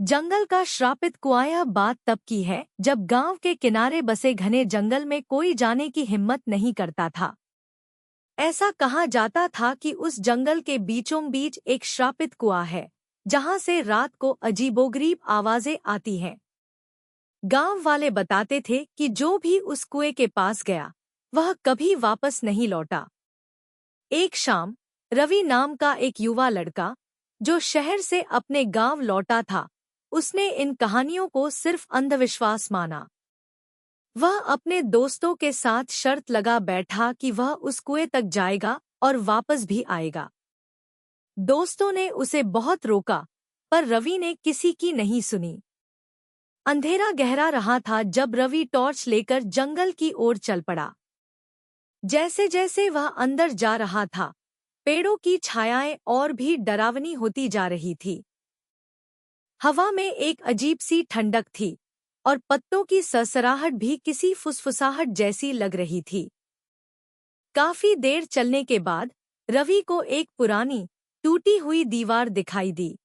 जंगल का श्रापित कुआं। यह बात तब की है जब गांव के किनारे बसे घने जंगल में कोई जाने की हिम्मत नहीं करता था। ऐसा कहा जाता था कि उस जंगल के बीचों बीच एक श्रापित कुआं है, जहां से रात को अजीबोगरीब आवाजें आती हैं। गांव वाले बताते थे कि जो भी उस कुएं के पास गया, वह कभी वापस नहीं लौटा। एक शाम रवि नाम का एक युवा लड़का, जो शहर से अपने गांव लौटा था, उसने इन कहानियों को सिर्फ अंधविश्वास माना। वह अपने दोस्तों के साथ शर्त लगा बैठा कि वह उस कुएं तक जाएगा और वापस भी आएगा। दोस्तों ने उसे बहुत रोका, पर रवि ने किसी की नहीं सुनी। अंधेरा गहरा रहा था जब रवि टॉर्च लेकर जंगल की ओर चल पड़ा। जैसे जैसे वह अंदर जा रहा था, पेड़ों की छायाएं और भी डरावनी होती जा रही थी। हवा में एक अजीब सी ठंडक थी और पत्तों की सरसराहट भी किसी फुसफुसाहट जैसी लग रही थी। काफी देर चलने के बाद रवि को एक पुरानी, टूटी हुई दीवार दिखाई दी।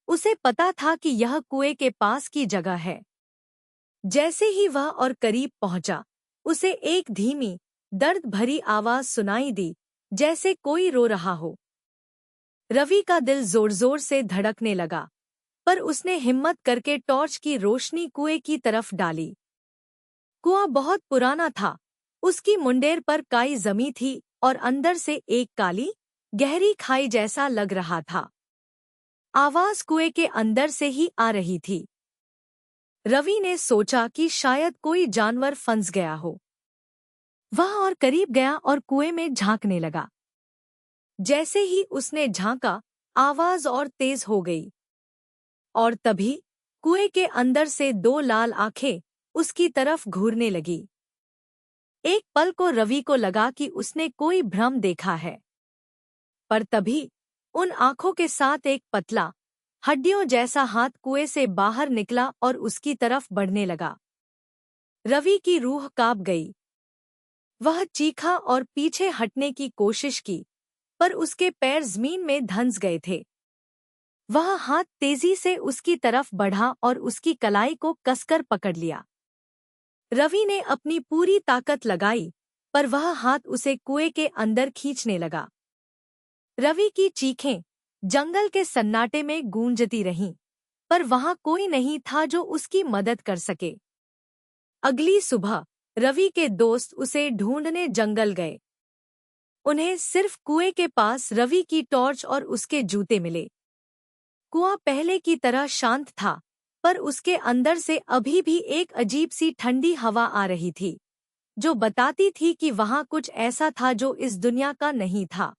उसे पता था कि यह कुएं के पास की जगह है। जैसे ही वह और करीब पहुंचा, उसे एक धीमी, दर्द भरी आवाज सुनाई दी, जैसे कोई रो रहा हो। रवि का दिल जोर जोर से धड़कने लगा, पर उसने हिम्मत करके टॉर्च की रोशनी कुएं की तरफ डाली। कुआं बहुत पुराना था, उसकी मुंडेर पर काई जमी थी और अंदर से एक काली, गहरी खाई जैसा लग रहा था। आवाज कुएं के अंदर से ही आ रही थी। रवि ने सोचा कि शायद कोई जानवर फंस गया हो। वह और करीब गया और कुएं में झांकने लगा। जैसे ही उसने झांका, आवाज और तेज हो गई। और तभी कुएं के अंदर से दो लाल आंखें उसकी तरफ घूरने लगी। एक पल को रवि को लगा कि उसने कोई भ्रम देखा है, पर तभी उन आंखों के साथ एक पतला, हड्डियों जैसा हाथ कुएं से बाहर निकला और उसकी तरफ बढ़ने लगा। रवि की रूह कांप गई। वह चीखा और पीछे हटने की कोशिश की, पर उसके पैर जमीन में धंस गए थे। वह हाथ तेजी से उसकी तरफ बढ़ा और उसकी कलाई को कसकर पकड़ लिया। रवि ने अपनी पूरी ताकत लगाई, पर वह हाथ उसे कुएं के अंदर खींचने लगा। रवि की चीखें जंगल के सन्नाटे में गूंजती रहीं, पर वहां कोई नहीं था जो उसकी मदद कर सके। अगली सुबह रवि के दोस्त उसे ढूंढने जंगल गए। उन्हें सिर्फ कुएं के पास रवि की टॉर्च और उसके जूते मिले। कुआं पहले की तरह शांत था, पर उसके अंदर से अभी भी एक अजीब सी ठंडी हवा आ रही थी, जो बताती थी कि वहां कुछ ऐसा था जो इस दुनिया का नहीं था।